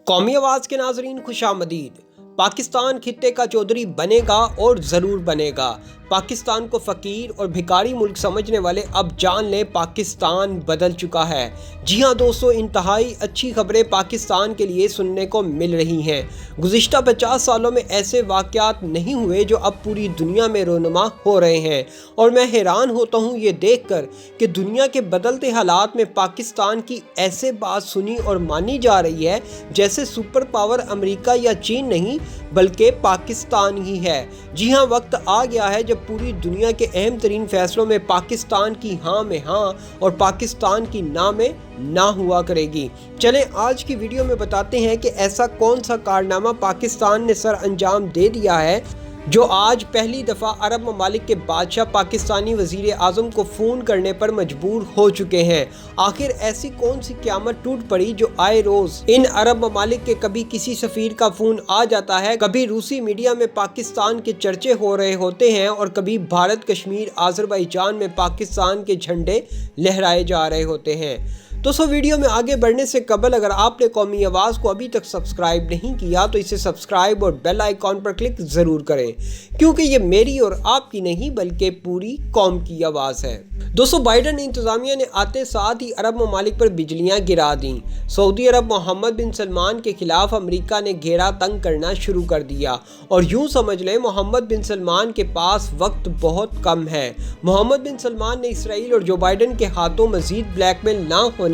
कौमी आवाज के नाजरीन खुशामदीद। पाकिस्तान खित्ते का चौधरी बनेगा और ज़रूर बनेगा। पाकिस्तान को फ़कीर और भिखारी मुल्क समझने वाले अब जान लें पाकिस्तान बदल चुका है। जी हाँ दोस्तों, इंतहाई अच्छी खबरें पाकिस्तान के लिए सुनने को मिल रही हैं। गुज़िश्ता 50 सालों में ऐसे वाक़यात नहीं हुए जो अब पूरी दुनिया में रोनुमा हो रहे हैं, और मैं हैरान होता हूँ ये देख कर कि दुनिया के बदलते हालात में पाकिस्तान की ऐसे बात सुनी और मानी जा रही है जैसे सुपर पावर अमेरिका या चीन नहीं बल्कि पाकिस्तान ही है। जी हाँ, वक्त आ गया है जब पूरी दुनिया के अहम तरीन फैसलों में पाकिस्तान की हाँ में हाँ और पाकिस्तान की ना में ना हुआ करेगी। चलें आज की वीडियो में बताते हैं कि ऐसा कौन सा कारनामा पाकिस्तान ने सर अंजाम दे दिया है जो आज पहली दफ़ा अरब ममालिक के बादशाह पाकिस्तानी वज़ीर आज़म को फ़ोन करने पर मजबूर हो चुके हैं। आखिर ऐसी कौन सी क़यामत टूट पड़ी जो आए रोज़ इन अरब ममालिक के कभी किसी सफ़ीर का फ़ोन आ जाता है, कभी रूसी मीडिया में पाकिस्तान के चर्चे हो रहे होते हैं और कभी भारत कश्मीर आज़रबाईजान में पाकिस्तान के झंडे लहराए जा रहे होते हैं। दोस्तों, वीडियो में आगे बढ़ने से कबल अगर आपने कौमी आवाज़ को अभी तक सब्सक्राइब नहीं किया तो इसे सब्सक्राइब और बेल आइकॉन पर क्लिक ज़रूर करें, क्योंकि ये मेरी और आपकी नहीं बल्कि पूरी कौम की आवाज़ है। दोस्तों, बाइडन इंतज़ामिया ने आते साथ ही अरब ममालिक पर बिजलियाँ गिरा दी। सऊदी अरब मोहम्मद बिन सलमान के खिलाफ अमेरिका ने घेरा तंग करना शुरू कर दिया, और यूँ समझ लें मोहम्मद बिन सलमान के पास वक्त बहुत कम है। मोहम्मद बिन सलमान ने इसराइल और जो बाइडन के हाथों मज़ीद ब्लैकमेल ना होने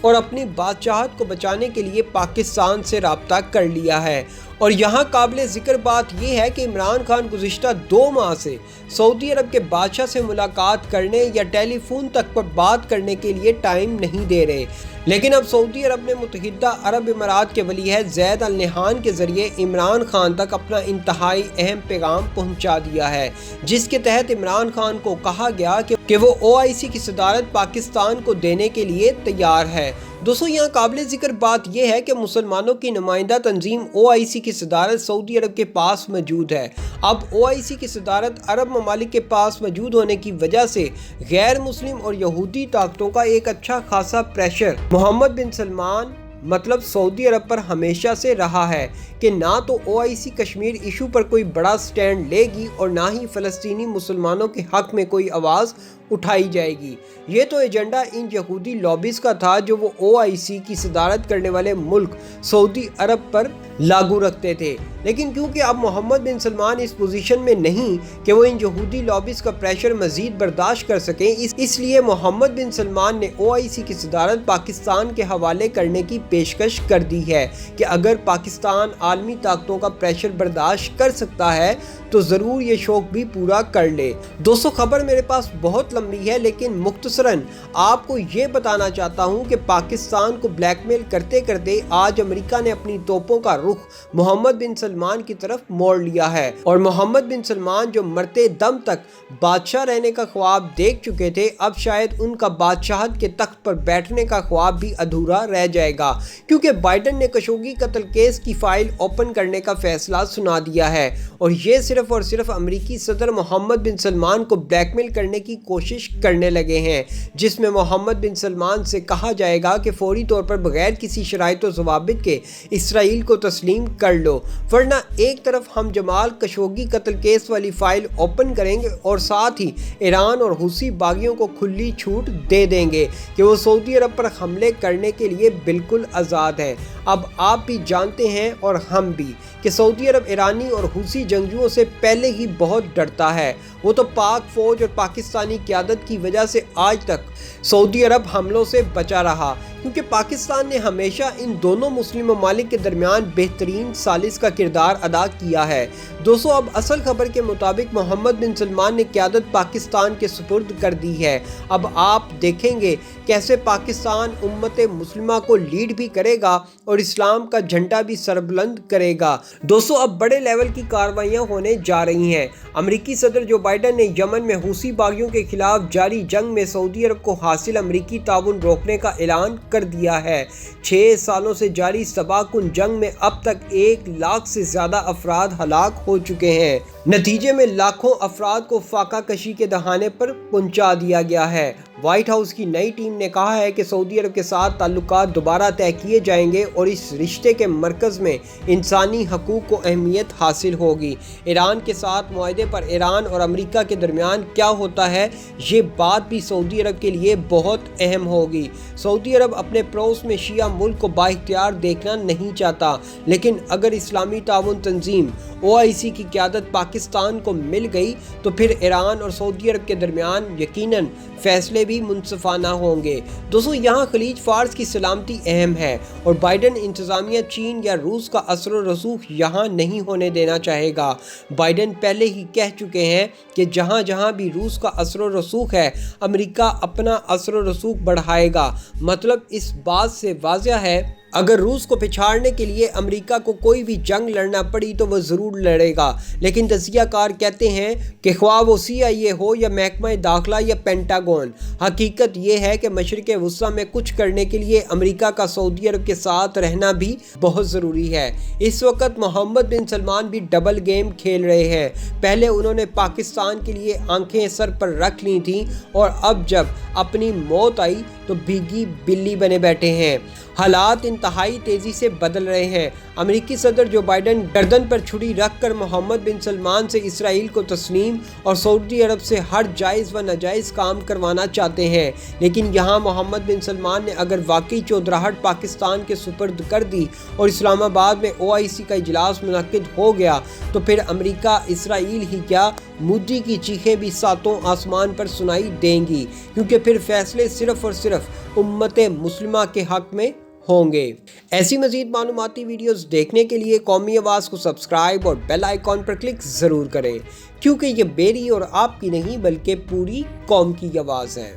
और अपनी बादशाहत को बचाने के लिए पाकिस्तान से राब्ता कर लिया है। और यहाँ काबिल ज़िक्र बात यह है कि इमरान खान गुज़िश्ता 2 माह से सऊदी अरब के बादशाह से मुलाकात करने या टेलीफोन तक पर बात करने के लिए टाइम नहीं दे रहे, लेकिन अब सऊदी अरब ने मुत्तहिदा अरब इमारात के वली अहद ज़ैद अल नहयान के ज़रिए इमरान खान तक अपना इंतहाई अहम पैगाम पहुँचा दिया है, जिसके तहत इमरान खान को कहा गया कि वो OIC की सदारत पाकिस्तान को देने के लिए तैयार है। दोस्तों, यहाँ काबिल ज़िक्र बात यह है कि मुसलमानों की नुमाइंदा तंजीम OIC की सदारत सऊदी अरब के पास मौजूद है। अब OIC की सदारत अरब ममालिक के पास मौजूद होने की वजह से गैर मुस्लिम और यहूदी ताकतों का एक अच्छा खासा प्रेशर मोहम्मद बिन सलमान मतलब सऊदी अरब पर हमेशा से रहा है कि ना तो OIC कश्मीर इशू पर कोई बड़ा स्टैंड लेगी और ना ही फ़लस्तीनी मुसलमानों के हक़ में कोई आवाज़ उठाई जाएगी। ये तो एजेंडा इन यहूदी लॉबीज़ का था जो वो OIC की सदारत करने वाले मुल्क सऊदी अरब पर लागू रखते थे, लेकिन क्योंकि अब मोहम्मद बिन सलमान इस पोजीशन में नहीं कि वो इन यहूदी लॉबीज़ का प्रेशर मज़ीद बर्दाश्त कर सकें, इसलिए मोहम्मद बिन सलमान ने OIC की सदारत पाकिस्तान के हवाले करने की पेशकश कर दी है कि अगर पाकिस्तान आलमी ताकतों का प्रेशर बर्दाश्त कर सकता है तो ज़रूर ये शौक़ भी पूरा कर ले। दोस्तों, खबर मेरे पास बहुत लंबी है, लेकिन मुख्तसरन आपको ये बताना चाहता हूँ कि पाकिस्तान को ब्लैकमेल करते करते आज अमेरिका ने अपनी तोपों का रुख मोहम्मद बिन सलमान की तरफ मोड़ लिया है, और मोहम्मद बिन सलमान जो मरते दम तक बादशाह रहने का ख्वाब देख चुके थे, अब शायद उनका बादशाहत के तख्त पर बैठने का ख्वाब भी अधूरा रह जाएगा, क्योंकि बाइडन ने खशोगी कत्ल केस की फाइल ओपन करने का फैसला सुना दिया है, और ये सिर्फ और सिर्फ अमेरिकी सदर मोहम्मद बिन सलमान को ब्लैकमेल करने की कोशिश करने लगे हैं, जिसमें मोहम्मद बिन सलमान से कहा जाएगा कि फौरी तौर पर बगैर किसी शराइत व ज़वाबित के इसराइल को तस्लीम कर लो, वरना एक तरफ हम जमाल खशोगी कत्ल केस वाली फाइल ओपन करेंगे और साथ ही ईरान और हुसी बागियों को खुली छूट दे देंगे कि वो सऊदी अरब पर हमले करने के लिए बिल्कुल आज़ाद है। अब आप भी जानते हैं और हम भी कि सऊदी अरब ईरानी और हुसी जंगजुओं से पहले ही बहुत डरता है। वो तो पाक फ़ौज और पाकिस्तानी क़यादत की वजह से आज तक सऊदी अरब हमलों से बचा रहा, क्योंकि पाकिस्तान ने हमेशा इन दोनों मुस्लिम ममालिक के दरमियान बेहतरीन सालिस का किरदार अदा किया है। दोस्तों, अब असल खबर के मुताबिक मोहम्मद बिन सलमान ने क़यादत पाकिस्तान के सुपुर्द कर दी है। अब आप देखेंगे कैसे पाकिस्तान उम्मत मुस्लिमा को लीड भी करेगा और इस्लाम का झंडा भी सरबुलंद करेगा। दोस्तों, अब बड़े लेवल की कार्रवाइयाँ होने जा रही हैं। अमेरिकी सदर जो बाइडन ने यमन में हुसी बागियों के खिलाफ जारी जंग में सऊदी अरब को हासिल अमेरिकी ताउन रोकने का ऐलान कर दिया है। 6 सालों से जारी तबाहकुन जंग में अब तक 1 लाख से ज़्यादा अफराद हलाक हो चुके हैं। नतीजे में लाखों अफराद को फाका कशी के दहाने पर पहुंचा दिया गया है। وائٹ ہاؤس کی نئی ٹیم نے کہا ہے کہ سعودی عرب کے ساتھ تعلقات دوبارہ طے کیے جائیں گے اور اس رشتے کے مرکز میں انسانی حقوق کو اہمیت حاصل ہوگی۔ ایران کے ساتھ معاہدے پر ایران اور امریکہ کے درمیان کیا ہوتا ہے، یہ بات بھی سعودی عرب کے لیے بہت اہم ہوگی۔ سعودی عرب اپنے پڑوس میں شیعہ ملک کو بااختیار دیکھنا نہیں چاہتا، لیکن اگر اسلامی تعاون تنظیم OIC کی قیادت پاکستان کو مل گئی تو پھر ایران اور سعودی عرب کے درمیان یقیناً فیصلے بھی منصفانہ ہوں گے۔ دوستو، یہاں خلیج فارس کی سلامتی اہم ہے اور بائیڈن انتظامیہ چین یا روس کا اثر و رسوخ یہاں نہیں ہونے دینا چاہے گا۔ بائیڈن پہلے ہی کہہ چکے ہیں کہ جہاں جہاں بھی روس کا اثر و رسوخ ہے، امریکہ اپنا اثر و رسوخ بڑھائے گا۔ مطلب اس بات سے واضح ہے، اگر روس کو پچھاڑنے کے لیے امریکہ کو کوئی بھی جنگ لڑنا پڑی تو وہ ضرور لڑے گا، لیکن تجزیہ کار کہتے ہیں کہ خواہ وہ CIA ہو یا محکمہ داخلہ یا پینٹاگون، حقیقت یہ ہے کہ مشرق وسطیٰ میں کچھ کرنے کے لیے امریکہ کا سعودی عرب کے ساتھ رہنا بھی بہت ضروری ہے۔ اس وقت محمد بن سلمان بھی ڈبل گیم کھیل رہے ہیں۔ پہلے انہوں نے پاکستان کے لیے آنکھیں سر پر رکھ لی تھیں اور اب جب اپنی موت آئی تو بھیگی بلی بنے بیٹھے ہیں۔ حالات انتہائی تیزی سے بدل رہے ہیں۔ امریکی صدر جو بائیڈن گردن پر چھری رکھ کر محمد بن سلمان سے اسرائیل کو تسلیم اور سعودی عرب سے ہر جائز و ناجائز کام کروانا چاہتے ہیں، لیکن یہاں محمد بن سلمان نے اگر واقعی چودراہٹ پاکستان کے سپرد کر دی اور اسلام آباد میں OIC کا اجلاس منعقد ہو گیا تو پھر امریکہ، اسرائیل ہی کیا، مودی کی چیخیں بھی ساتوں آسمان پر سنائی دیں گی، کیونکہ پھر فیصلے صرف اور صرف امت مسلمہ کے حق میں ہوں گے۔ ایسی مزید معلوماتی ویڈیوز دیکھنے کے لیے قومی آواز کو سبسکرائب اور بیل آئیکن پر کلک ضرور کریں، کیونکہ یہ میری اور آپ کی نہیں بلکہ پوری قوم کی آواز ہے۔